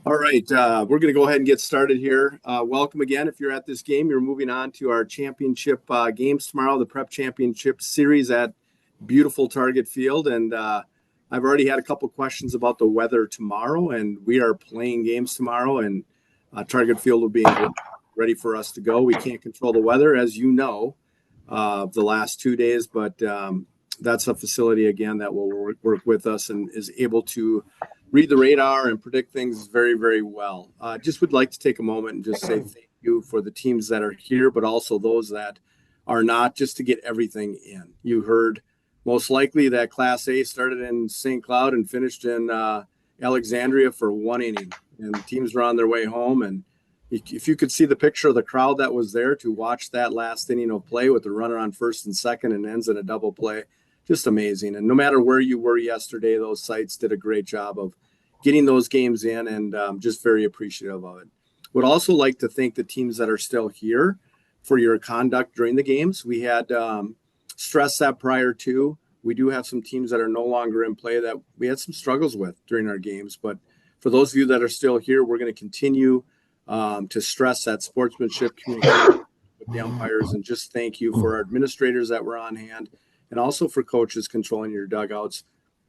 All right, we're going to go ahead and get started here. Welcome again. If you're at this game, you're moving on to our championship games tomorrow, the Prep Championship Series at beautiful Target Field. And I've already had a couple questions about the weather tomorrow, and we are playing games tomorrow, and Target Field will be ready for us to go. We can't control the weather, as you know, the last 2 days, but that's a facility, again, that will work with us and is able to read the radar and predict things very, very well. Just would like to take a moment and just say thank you for the teams that are here, but also those that are not, just to get everything in. You heard most likely that Class A started in St. Cloud and finished in Alexandria for 1 inning, and the teams were on their way home. And if you could see the picture of the crowd that was there to watch that last inning of play with the runner on first and second and ends in a double play, just amazing. And no matter where you were yesterday, those sites did a great job of getting those games in, and just very appreciative of it. Would also like to thank the teams that are still here for your conduct during the games. We had stressed that prior to. We do have some teams that are no longer in play that we had some struggles with during our games. But for those of you that are still here, we're going to continue to stress that sportsmanship, communication with the umpires, and just thank you for our administrators that were on hand, and also for coaches controlling your dugouts.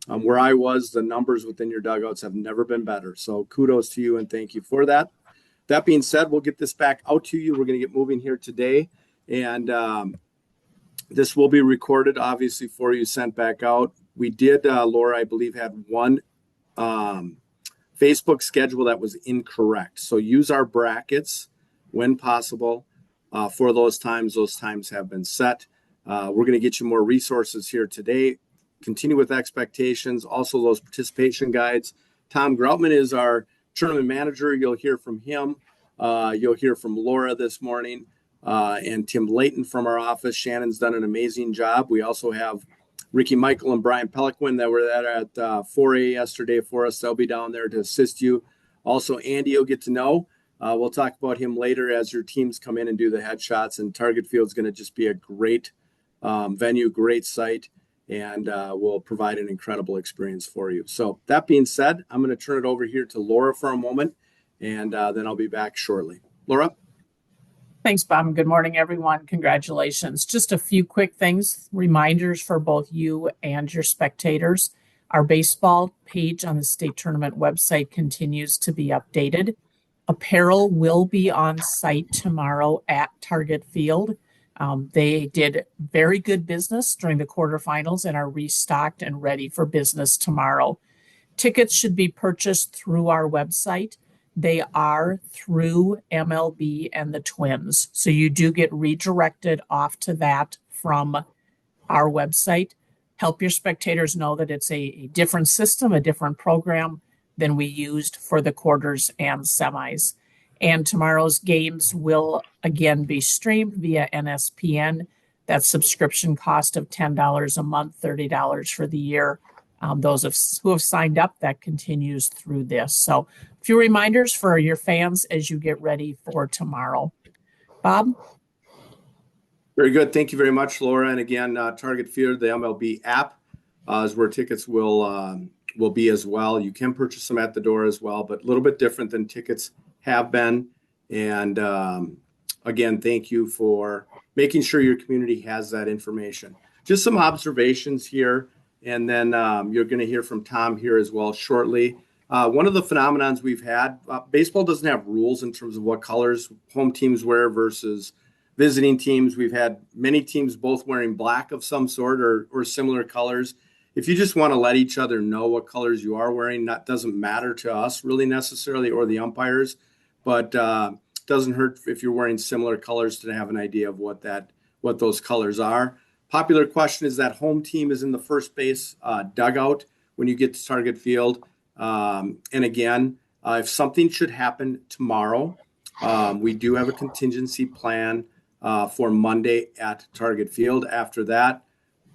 Where I was, the numbers within your dugouts have never been better. So kudos to you and thank you for that. That being said, we'll get this back out to you. We're going to get moving here today. And this will be recorded, obviously, for you, sent back out. We did, Laura, I believe, had one Facebook schedule that was incorrect. So use our brackets when possible for those times. Those times have been set. We're going to get you more resources here today. Continue with expectations. Also, those participation guides. Tom Groutman is our tournament manager. You'll hear from him. You'll hear from Laura this morning and Tim Layton from our office. Shannon's done an amazing job. We also have Ricky Michael and Brian Peliquin that were there at 4A yesterday for us. They'll be down there to assist you. Also, Andy you'll get to know. We'll talk about him later as your teams come in and do the headshots. And Target Field's going to just be a great venue, great site, and will provide an incredible experience for you. So that being said, I'm going to turn it over here to Laura for a moment, and then I'll be back shortly. Laura? Thanks, Bob. Good morning, everyone. Congratulations. Just a few quick things, reminders for both you and your spectators. Our baseball page on the state tournament website continues to be updated. Apparel will be on site tomorrow at Target Field. They did very good business during the quarterfinals and are restocked and ready for business tomorrow. Tickets should be purchased through our website. They are through MLB and the Twins. So you do get redirected off to that from our website. Help your spectators know that it's a different system, a different program than we used for the quarters and semis. And tomorrow's games will again be streamed via NSPN. That subscription cost of $10 a month, $30 for the year. Those who have signed up, that continues through this. So a few reminders for your fans as you get ready for tomorrow. Bob? Very good. Thank you very much, Laura. And again, Target Field, the MLB app, is where tickets will be as well. You can purchase them at the door as well, but a little bit different than tickets have been. And again, thank you for making sure your community has that information. Just some observations here, and then you're going to hear from Tom here as well shortly. One of the phenomenons we've had, baseball doesn't have rules in terms of what colors home teams wear versus visiting teams. We've had many teams both wearing black of some sort or similar colors. If you just want to let each other know what colors you are wearing, that doesn't matter to us really necessarily, or the umpires, but doesn't hurt if you're wearing similar colors to have an idea of what those colors are. Popular question is that home team is in the first base dugout when you get to Target Field. And again, if something should happen tomorrow, we do have a contingency plan for Monday at Target Field. After that,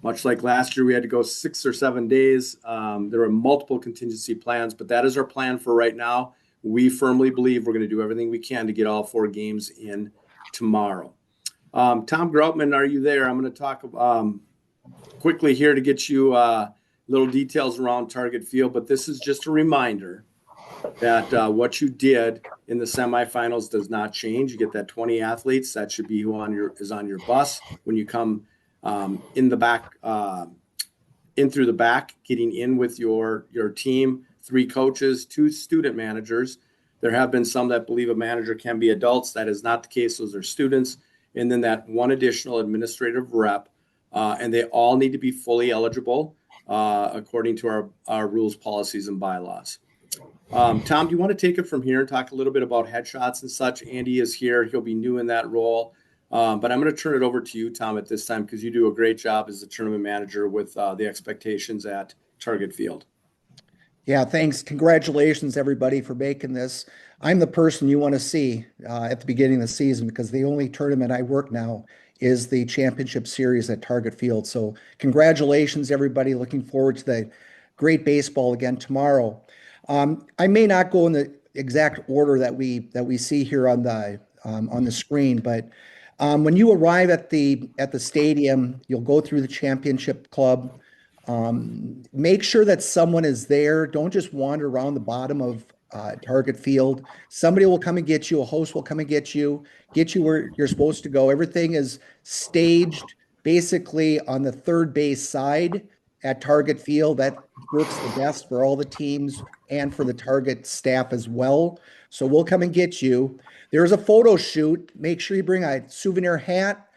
much like last year, we had to go 6 or 7 days. There are multiple contingency plans, but that is our plan for right now. We firmly believe we're going to do everything we can to get all 4 games in tomorrow. Tom Groutman, are you there? I'm going to talk quickly here to get you little details around Target Field, but this is just a reminder that what you did in the semifinals does not change. You get that 20 athletes. That should be who is on your bus when you come in the back, in through the back, getting in with your team. 3 coaches, 2 student managers. There have been some that believe a manager can be adults. That is not the case. Those are students. And then that 1 additional administrative rep. And they all need to be fully eligible according to our rules, policies, and bylaws. Tom, do you want to take it from here and talk a little bit about headshots and such? Andy is here. He'll be new in that role. But I'm going to turn it over to you, Tom, at this time, because you do a great job as the tournament manager with the expectations at Target Field. Yeah, thanks. Congratulations, everybody, for making this. I'm the person you want to see at the beginning of the season because the only tournament I work now is the championship series at Target Field. So congratulations, everybody. Looking forward to the great baseball again tomorrow. I may not go in the exact order that we see here on the screen, but when you arrive at the stadium, you'll go through the championship club. Make sure that someone is there. Don't just wander around the bottom of Target Field. Somebody will come and get you. A host will come and get you where you're supposed to go. Everything is staged basically on the third base side at Target Field. That works the best for all the teams and for the Target staff as well. So we'll come and get you. There's a photo shoot. Make sure you bring a souvenir hat.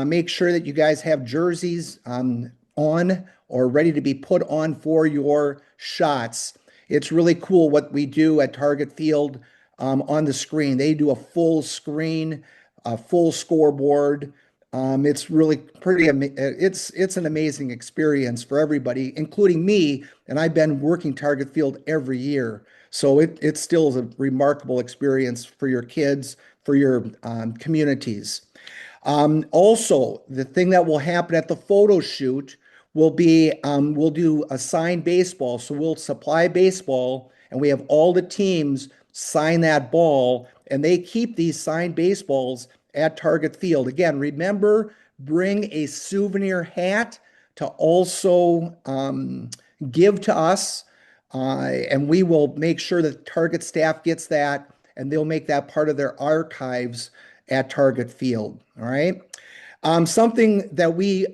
Make sure that you guys have jerseys on or ready to be put on for your shots. It's really cool what we do at Target Field on the screen. They do a full screen, a full scoreboard. It's really it's an amazing experience for everybody, including me. And I've been working Target Field every year. So it still is a remarkable experience for your kids, for your communities. Also, the thing that will happen at the photo shoot will be we'll do a signed baseball. So we'll supply baseball and we have all the teams sign that ball and they keep these signed baseballs at Target Field. Again, remember, bring a souvenir hat to also give to us. And we will make sure that Target staff gets that and they'll make that part of their archives at Target Field. All right. Something that we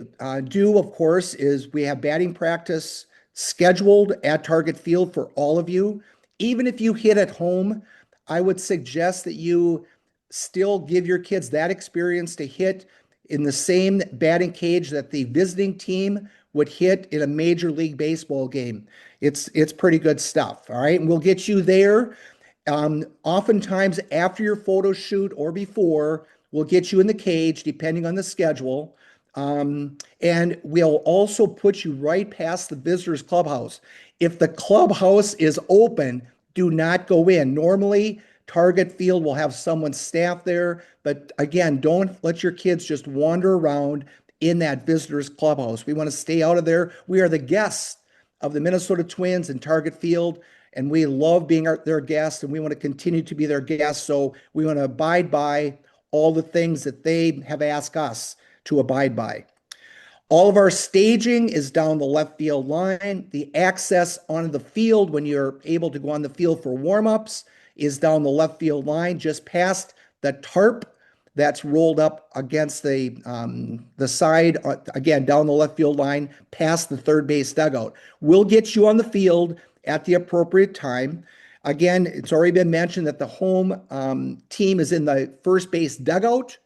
do, of course, is we have batting practice scheduled at Target Field for all of you. Even if you hit at home, I would suggest that you still give your kids that experience to hit in the same batting cage that the visiting team would hit in a Major League Baseball game. It's pretty good stuff. All right. And we'll get you there. Oftentimes after your photo shoot or before, we'll get you in the cage, depending on the schedule. And we'll also put you right past the visitors clubhouse. If the clubhouse is open, do not go in. Normally, Target Field will have someone staff there. But again, don't let your kids just wander around in that visitors clubhouse. We want to stay out of there. We are the guests of the Minnesota Twins and Target Field. And we love being their guests, and we want to continue to be their guests. So we want to abide by all the things that they have asked us to abide by. All of our staging is down the left field line. The access onto the field when you're able to go on the field for warm-ups is down the left field line, just past the tarp that's rolled up against the side, again, down the left field line, past the third base dugout. We'll get you on the field at the appropriate time. Again, it's already been mentioned that the home team is in the first base dugout.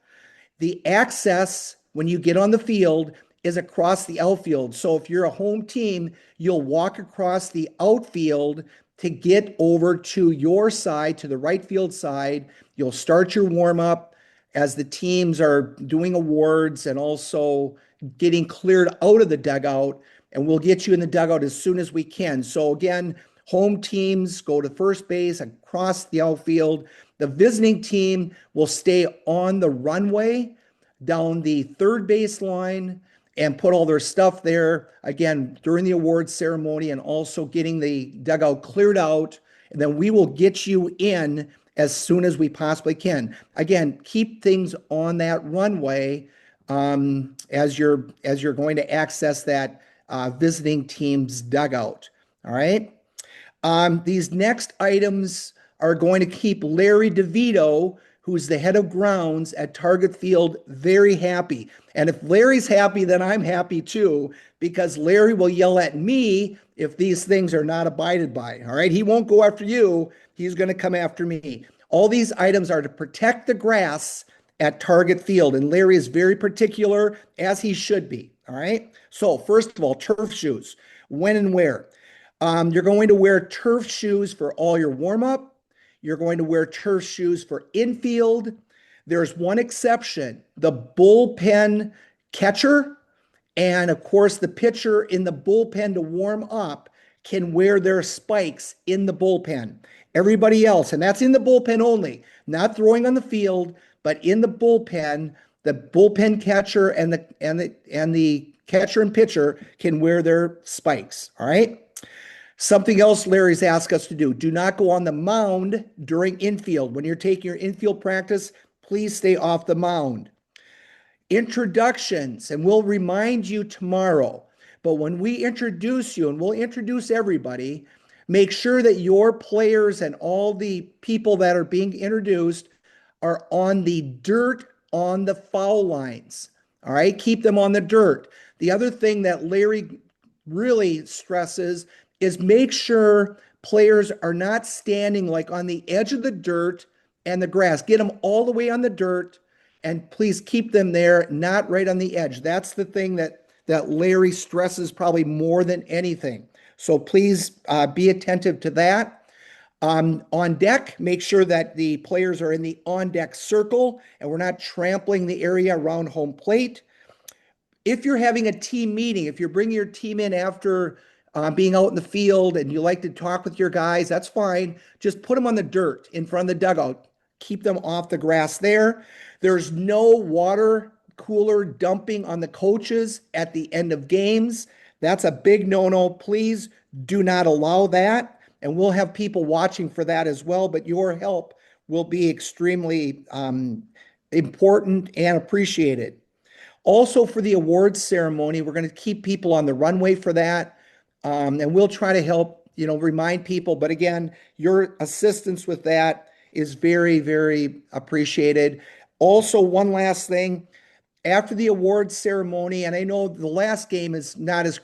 The access when you get on the field is across the outfield. So if you're a home team, you'll walk across the outfield to get over to your side, to the right field side. You'll start your warm-up as the teams are doing awards and also getting cleared out of the dugout, and we'll get you in the dugout as soon as we can. So again, home teams go to first base across the outfield. The visiting team will stay on the runway down the third base line and put all their stuff there, again, during the awards ceremony and also getting the dugout cleared out. And then we will get you in as soon as we possibly can. Again, keep things on that runway as you're going to access that visiting team's dugout. All right. These next items are going to keep Larry DeVito, who's the head of grounds at Target Field, very happy. And if Larry's happy, then I'm happy too, because Larry will yell at me if these things are not abided by. All right. He won't go after you. He's going to come after me. All these items are to protect the grass at Target Field. And Larry is very particular, as he should be. All right. So, first of all, turf shoes. When and where? You're going to wear turf shoes for all your warm up. You're going to wear turf shoes for infield. There's one exception, the bullpen catcher. And of course, the pitcher in the bullpen to warm up can wear their spikes in the bullpen. Everybody else, and that's in the bullpen only, not throwing on the field, but in the bullpen catcher and the catcher and pitcher can wear their spikes. All right. Something else Larry's asked us to do. Do not go on the mound during infield. When you're taking your infield practice, please stay off the mound. Introductions, and we'll remind you tomorrow, but when we introduce you, and we'll introduce everybody, make sure that your players and all the people that are being introduced are on the dirt on the foul lines. All right, keep them on the dirt. The other thing that Larry really stresses is make sure players are not standing like on the edge of the dirt and the grass. Get them all the way on the dirt, and please keep them there, not right on the edge. That's the thing that Larry stresses probably more than anything. So please be attentive to that. On deck, make sure that the players are in the on-deck circle and we're not trampling the area around home plate. If you're having a team meeting, if you're bringing your team in after being out in the field and you like to talk with your guys, that's fine. Just put them on the dirt in front of the dugout. Keep them off the grass there. There's no water cooler dumping on the coaches at the end of games. That's a big no-no. Please do not allow that. And we'll have people watching for that as well. But your help will be extremely important and appreciated. Also, for the awards ceremony, we're going to keep people on the runway for that. And we'll try to help, remind people. But again, your assistance with that is very, very appreciated. Also, one last thing. After the awards ceremony, and I know the last game is not as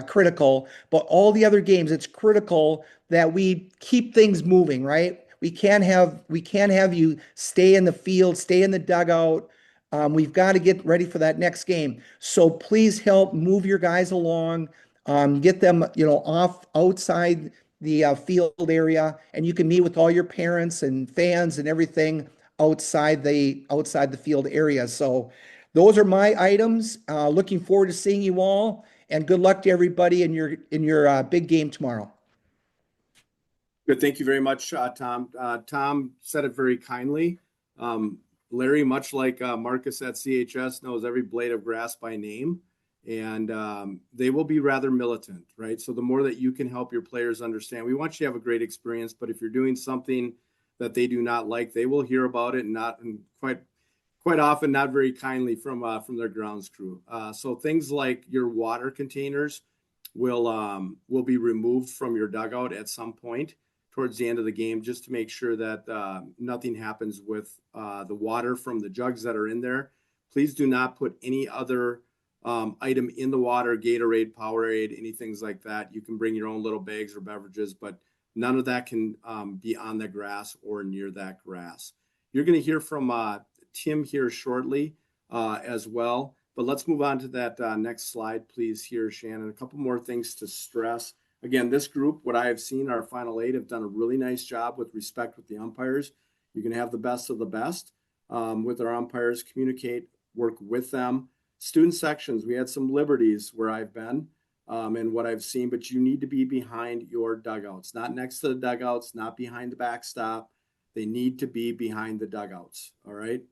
critical, but all the other games, it's critical that we keep things moving, right? We can't have you stay in the field, stay in the dugout. We've got to get ready for that next game. So please help move your guys along, get them, off outside the field area, and you can meet with all your parents and fans and everything outside the field area. So those are my items. Looking forward to seeing you all, and good luck to everybody in your big game tomorrow. Good. Thank you very much, Tom. Tom said it very kindly. Larry, much like Marcus at CHS, knows every blade of grass by name, and they will be rather militant, right? So the more that you can help your players understand, we want you to have a great experience, but if you're doing something that they do not like, they will hear about it, and quite often not very kindly from their grounds crew. So things like your water containers will be removed from your dugout at some point towards the end of the game, just to make sure that nothing happens with the water from the jugs that are in there. Please do not put any other item in the water, Gatorade, Powerade, any things like that. You can bring your own little bags or beverages, but none of that can be on the grass or near that grass. You're going to hear from Tim here shortly as well, but let's move on to that next slide, please, here, Shannon. A couple more things to stress. Again, this group, what I have seen, our final 8 have done a really nice job with respect with the umpires. You can have the best of the best with our umpires, communicate, work with them. Student sections, we had some liberties where I've been and what I've seen, but you need to be behind your dugouts, not next to the dugouts, not behind the backstop. They need to be behind the dugouts, all right?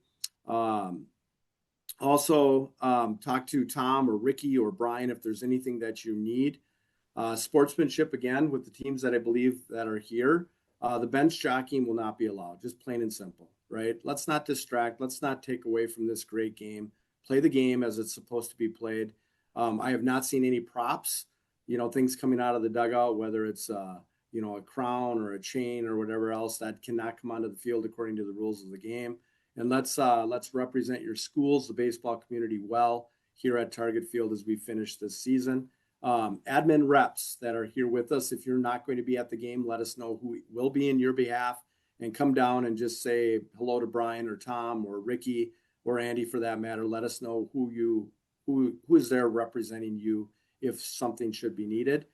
Also, talk to Tom or Ricky or Brian if there's anything that you need. Sportsmanship, again, with the teams that I believe that are here. The bench jockeying will not be allowed, just plain and simple, right? Let's not distract. Let's not take away from this great game. Play the game as it's supposed to be played. I have not seen any props, things coming out of the dugout, whether it's, a crown or a chain or whatever else that cannot come onto the field according to the rules of the game. And let's represent your schools, the baseball community well here at Target Field as we finish this season. Admin reps that are here with us, if you're not going to be at the game, let us know who will be in your behalf and come down and just say hello to Brian or Tom or Ricky or Andy for that matter. Let us know who is there representing you if something should be needed.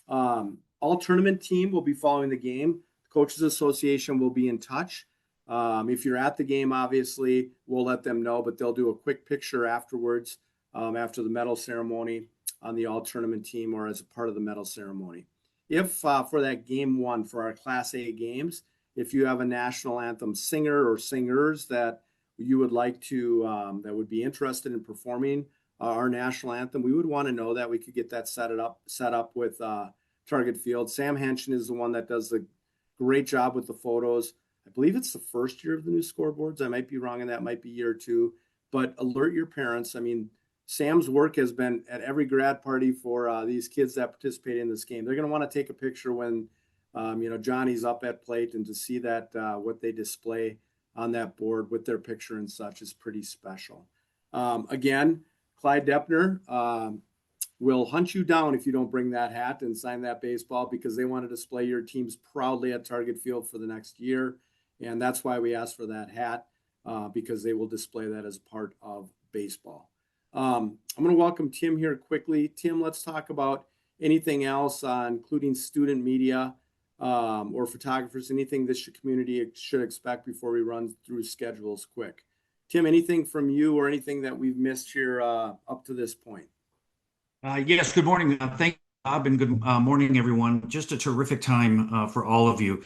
All tournament team will be following the game. The Coaches Association will be in touch. If you're at the game, obviously, we'll let them know, but they'll do a quick picture afterwards, after the medal ceremony on the all tournament team or as a part of the medal ceremony. If for that game one, for our Class A games, if you have a national anthem singer or singers that you would like to, that would be interested in performing our national anthem, we would want to know that we could get that set up with Target Field. Sam Henshin is the one that does the great job with the photos. I believe it's the first year of the new scoreboards. I might be wrong, and that might be year two, but alert your parents. I mean, Sam's work has been at every grad party for these kids that participate in this game. They're going to want to take a picture when, Johnny's up at plate, and to see that what they display on that board with their picture and such is pretty special. Again, Clyde Deppner will hunt you down if you don't bring that hat and sign that baseball, because they want to display your teams proudly at Target Field for the next year. And that's why we asked for that hat, because they will display that as part of baseball. I'm going to welcome Tim here quickly. Tim, let's talk about anything else, including student media or photographers, anything this community should expect before we run through schedules quick. Tim, anything from you or anything that we've missed here up to this point? Yes, good morning. Thank you, Bob, and good morning, everyone. Just a terrific time for all of you.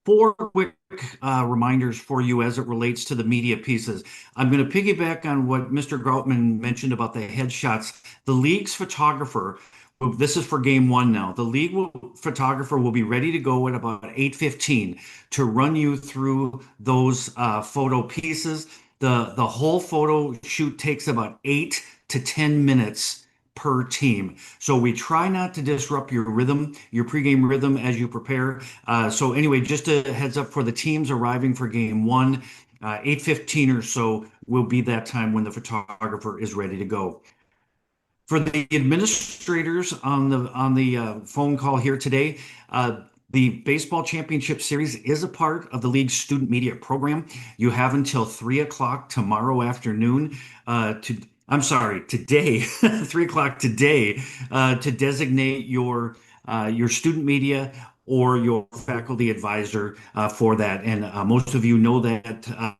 Four quick reminders for you as it relates to the media pieces. I'm going to piggyback on what Mr. Groutman mentioned about the headshots. The league's photographer, this is for game one now, the league photographer will be ready to go at about 8:15 to run you through those photo pieces. The whole photo shoot takes about 8 to 10 minutes per team. So we try not to disrupt your rhythm, your pregame rhythm as you prepare. So anyway, just a heads up for the teams arriving for game one, 8:15 or so will be that time when the photographer is ready to go. For the administrators on the phone call here today, the Baseball Championship Series is a part of the league's student media program. You have until 3 o'clock tomorrow afternoon today, 3 o'clock today, to designate your student media or your faculty advisor for that. And most of you know that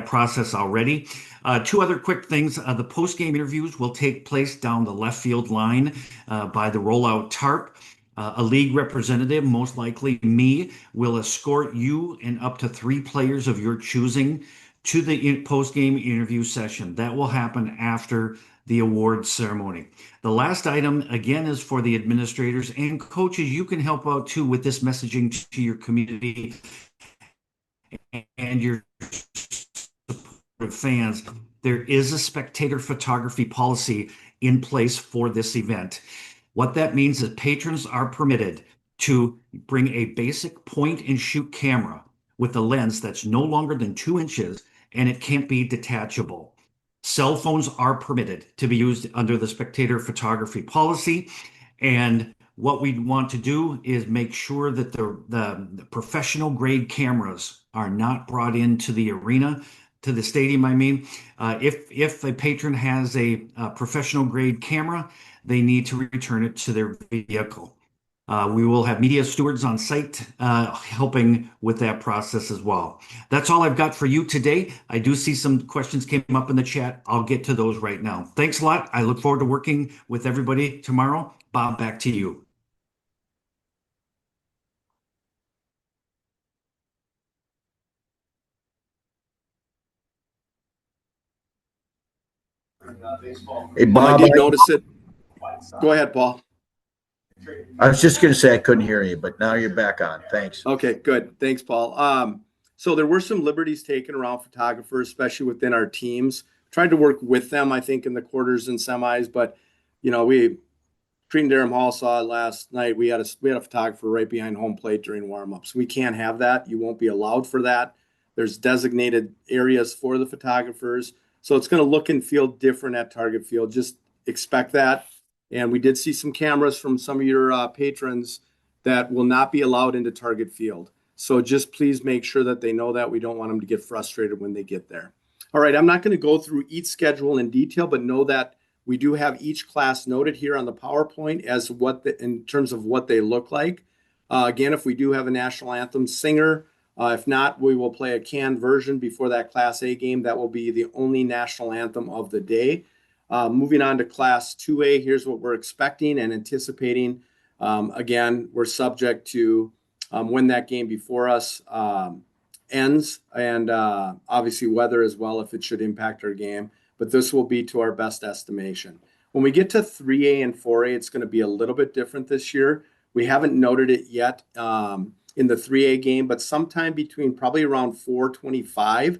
process already. Two other quick things. The post-game interviews will take place down the left field line by the rollout tarp. A league representative, most likely me, will escort you and up to 3 players of your choosing to the post-game interview session. That will happen after the awards ceremony. The last item, again, is for the administrators and coaches. You can help out too with this messaging to your community and your supportive fans. There is a spectator photography policy in place for this event. What that means is patrons are permitted to bring a basic point and shoot camera with a lens that's no longer than 2 inches, and it can't be detachable. Cell phones are permitted to be used under the spectator photography policy. And what we want to do is make sure that the professional grade cameras are not brought into the arena, to the stadium, I mean. If a patron has a professional grade camera, they need to return it to their vehicle. We will have media stewards on site helping with that process as well. That's all I've got for you today. I do see some questions came up in the chat. I'll get to those right now. Thanks a lot. I look forward to working with everybody tomorrow. Bob, back to you. Hey, Bob, I did notice it. Go ahead, Paul. I was just going to say I couldn't hear you, but now you're back on. Thanks. Okay, good. Thanks, Paul. So there were some liberties taken around photographers, especially within our teams. Tried to work with them, I think, in the quarters and semis, but we Cretin-Derham Hall saw it last night. We had a photographer right behind home plate during warmups. We can't have that. You won't be allowed for that. There's designated areas for the photographers. So it's going to look and feel different at Target Field. Just expect that. And we did see some cameras from some of your patrons that will not be allowed into Target Field. So just please make sure that they know that. We don't want them to get frustrated when they get there. All right, I'm not going to go through each schedule in detail, but know that we do have each class noted here on the PowerPoint as in terms of what they look like. Again, if we do have a national anthem singer, if not, we will play a canned version before that Class A game. That will be the only national anthem of the day. Moving on to Class 2A, here's what we're expecting and anticipating. Again, we're subject to when that game before us ends, and obviously weather as well if it should impact our game. But this will be to our best estimation. When we get to 3A and 4A, it's going to be a little bit different this year. We haven't noted it yet in the 3A game, but sometime between probably around 4:25,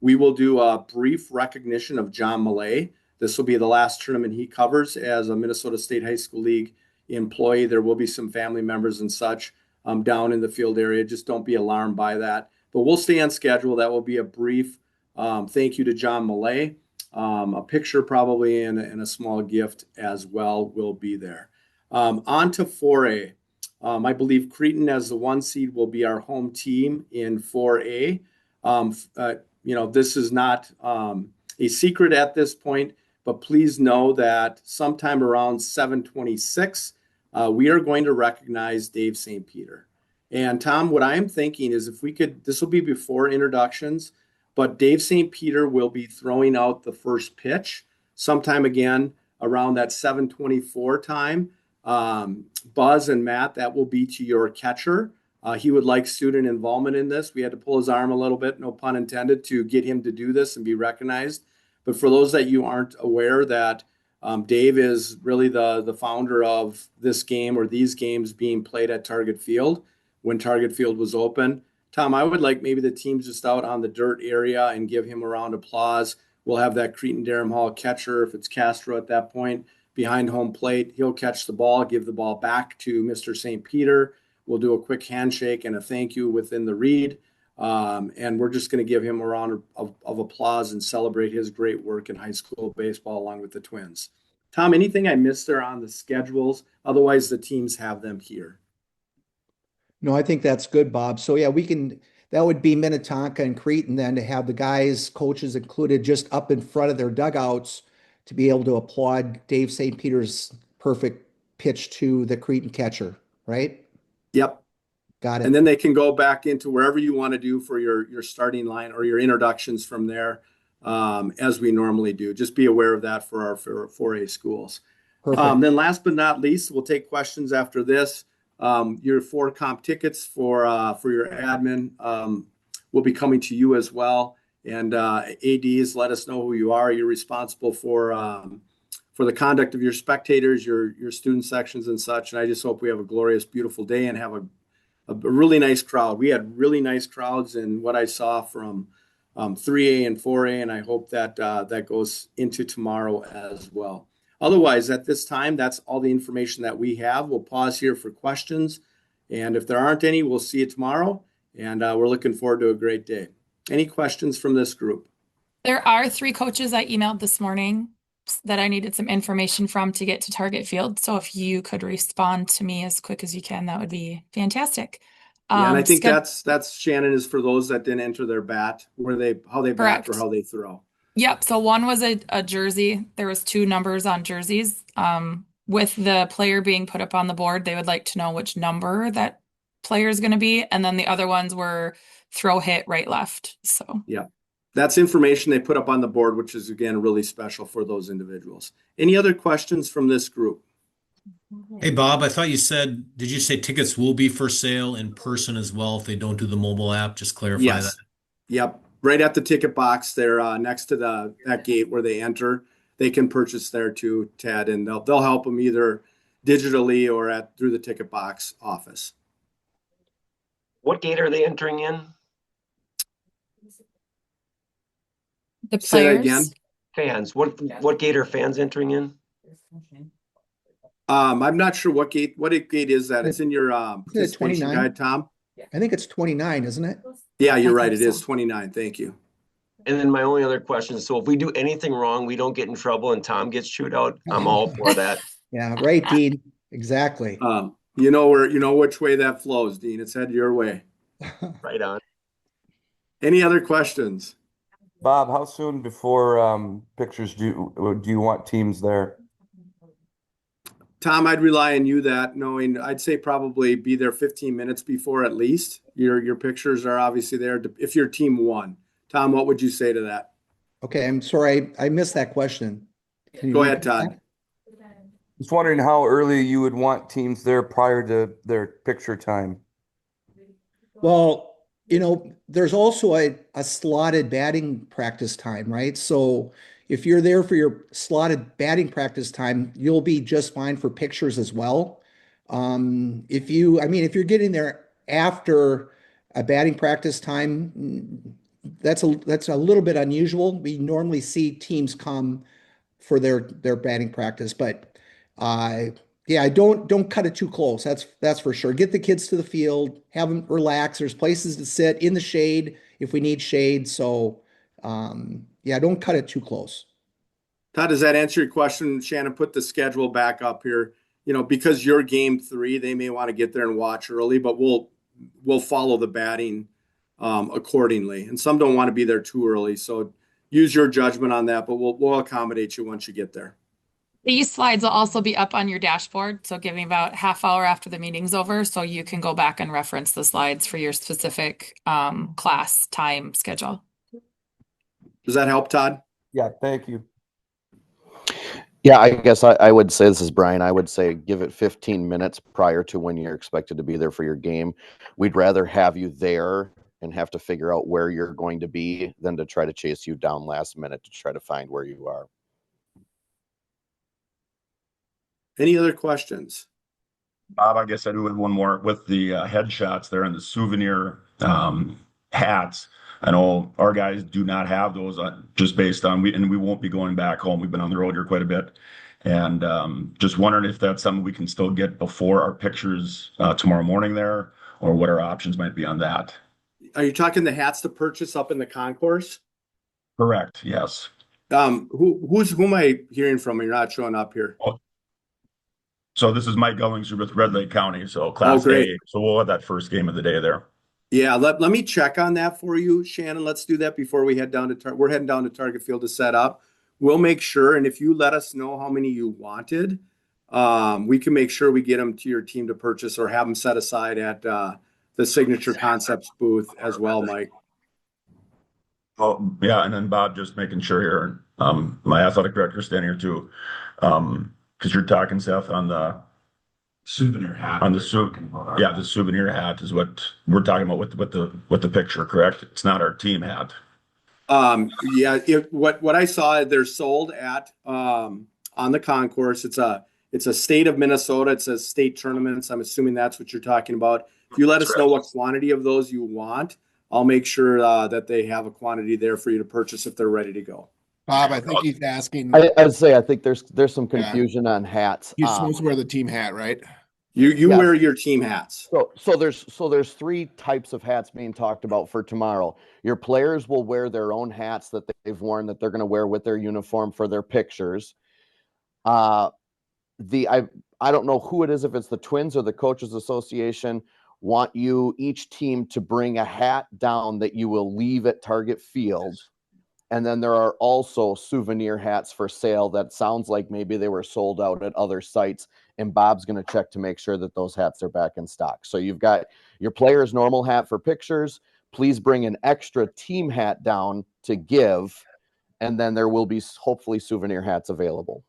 we will do a brief recognition of John Millay. This will be the last tournament he covers as a Minnesota State High School League employee. There will be some family members and such down in the field area. Just don't be alarmed by that. But we'll stay on schedule. That will be a brief thank you to John Millay. A picture probably and a small gift as well will be there. On to 4A. I believe Cretin as the 1 seed will be our home team in 4A. This is not a secret at this point, but please know that sometime around 7:26, we are going to recognize Dave St. Peter. And Tom, what I am thinking is if we could, this will be before introductions, but Dave St. Peter will be throwing out the first pitch sometime again around that 7:24 time. Buzz and Matt, that will be to your catcher. He would like student involvement in this. We had to pull his arm a little bit, no pun intended, to get him to do this and be recognized. But for those that you aren't aware that Dave is really the founder of this game or these games being played at Target Field when Target Field was open. Tom, I would like maybe the teams just out on the dirt area and give him a round of applause. We'll have that Cretin-Derham Hall catcher, if it's Castro at that point, behind home plate. He'll catch the ball, give the ball back to Mr. St. Peter. We'll do a quick handshake and a thank you within the read. And we're just going to give him a round of applause and celebrate his great work in high school baseball along with the Twins. Tom, anything I missed there on the schedules? Otherwise, the teams have them here. No, I think that's good, Bob. So yeah, that would be Minnetonka and Cretin then to have the guys, coaches included just up in front of their dugouts to be able to applaud Dave St. Peter's perfect pitch to the Cretin catcher, right? Yep. Got it. And then they can go back into wherever you want to do for your starting line or your introductions from there, as we normally do. Just be aware of that for our 4A schools. Perfect. Then last but not least, we'll take questions after this. Your 4 comp tickets for your admin will be coming to you as well. And ADs, let us know who you are. You're responsible for the conduct of your spectators, your student sections and such. And I just hope we have a glorious, beautiful day and have a really nice crowd. We had really nice crowds in what I saw from 3A and 4A, and I hope that that goes into tomorrow as well. Otherwise, at this time, that's all the information that we have. We'll pause here for questions. And if there aren't any, we'll see you tomorrow. And we're looking forward to a great day. Any questions from this group? There are 3 coaches I emailed this morning that I needed some information from to get to Target Field. So if you could respond to me as quick as you can, that would be fantastic. Yeah, and I think that's Shannon, is for those that didn't enter their bat, how they bat or how they throw. Yep. So one was a jersey. There was 2 numbers on jerseys. With the player being put up on the board, they would like to know which number that player is going to be. And then the other ones were throw, hit, right, left. So yeah, that's information they put up on the board, which is, again, really special for those individuals. Any other questions from this group? Hey, Bob, I thought did you say tickets will be for sale in person as well if they don't do the mobile app? Just clarify that. Yep. Right at the ticket box there, next to that gate where they enter, they can purchase there too, Ted, and they'll help them either digitally or through the ticket box office. What gate are they entering in? the Say that players. again. Fans. What gate are fans entering in? I'm not sure what gate is that? It's in your Isn't it participation 29? guide, Tom. I think it's 29, isn't it? Yeah, you're I right. think It is so. 29. Thank you. And then my only other question is, so if we do anything wrong, we don't get in trouble and Tom gets chewed out, I'm all for that. Yeah, right, Dean. Exactly. You know which way that flows, Dean. It's headed your way. Right on. Any other questions? Bob, how soon before pictures do you want teams there? Tom, I'd rely on you that knowing, I'd say probably be there 15 minutes before at least. Your pictures are obviously there if your team won. Tom, what would you say to that? Okay, I'm sorry, I missed that question. Can you Go ahead, repeat Todd. that? Just wondering how early you would want teams there prior to their picture time. Well, there's also a slotted batting practice time, right? So if you're there for your slotted batting practice time, you'll be just fine for pictures as well. If you're getting there after a batting practice time, that's a little bit unusual. We normally see teams come for their batting practice, but yeah, don't cut it too close. That's for sure. Get the kids to the field, have them relax. There's places to sit in the shade if we need shade. So yeah, don't cut it too close. Todd, does that answer your question? Shannon, put the schedule back up here. Because you're game 3, they may want to get there and watch early, but we'll follow the batting accordingly. And some don't want to be there too early. So use your judgment on that, but we'll accommodate you once you get there. These slides will also be up on your dashboard, so giving about half hour after the meeting's over, so you can go back and reference the slides for your specific class time schedule. Does that help, Todd? Yeah, thank you. Yeah, I guess I would say, this is Brian, I would say give it 15 minutes prior to when you're expected to be there for your game. We'd rather have you there and have to figure out where you're going to be than to try to chase you down last minute to try to find where you are. Any other questions? Bob, I guess I do have one more with the headshots there and the souvenir hats. I know our guys do not have those just based on we won't be going back home. We've been on the road here quite a bit. And just wondering if that's something we can still get before our pictures tomorrow morning there, or what our options might be on that. Are you talking the hats to purchase up in the concourse? Correct. Yes. Who am I hearing from? You're not showing up here. So this is Mike Gullinger with Red Lake County. So Class great. A. So we'll have that first game of the day there. Yeah, let me check on that for you, Shannon. Let's do that before we head down to we're heading down to Target Field to set up. We'll make sure, and if you let us know how many you wanted, we can make sure we get them to your team to purchase or have them set aside at the Signature Concepts booth as well, Mike. Oh yeah, and then Bob, just making sure here, my athletic director standing here too, because you're talking, Seth, on the souvenir hat. On the the souvenir hat is what we're talking about with the picture, correct? It's not our team hat. Yeah, what I saw, they're sold at on the concourse. It's a state of Minnesota. It says state tournaments. I'm assuming that's what you're talking about. If you let us know what quantity of those you want, I'll make sure that they have a quantity there for you to purchase if they're ready to go. Bob, I think he's asking. I'd say I think there's some confusion on hats. You're supposed to wear the team hat, right? You Yes. wear your team hats. So there's 3 types of hats being talked about for tomorrow. Your players will wear their own hats that they've worn that they're going to wear with their uniform for their pictures. I don't know who it is, if it's the Twins or the Coaches Association, want you each team to bring a hat down that you will leave at Target Field. And then there are also souvenir hats for sale that sounds like maybe they were sold out at other sites. And Bob's going to check to make sure that those hats are back in stock. So you've got your player's normal hat for pictures. Please bring an extra team hat down to give. And then there will be hopefully souvenir hats available.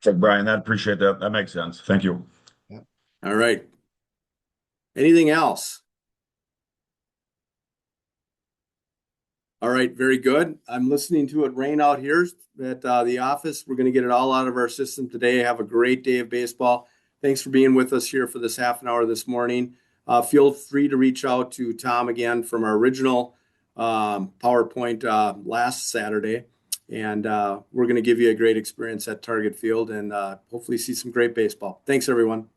So Brian, I appreciate that. That makes sense. Thank you. All right. Anything else? All right, very good. I'm listening to it rain out here at the office. We're going to get it all out of our system today. Have a great day of baseball. Thanks for being with us here for this half an hour this morning. Feel free to reach out to Tom again from our original PowerPoint last Saturday. And we're going to give you a great experience at Target Field and hopefully see some great baseball. Thanks, everyone.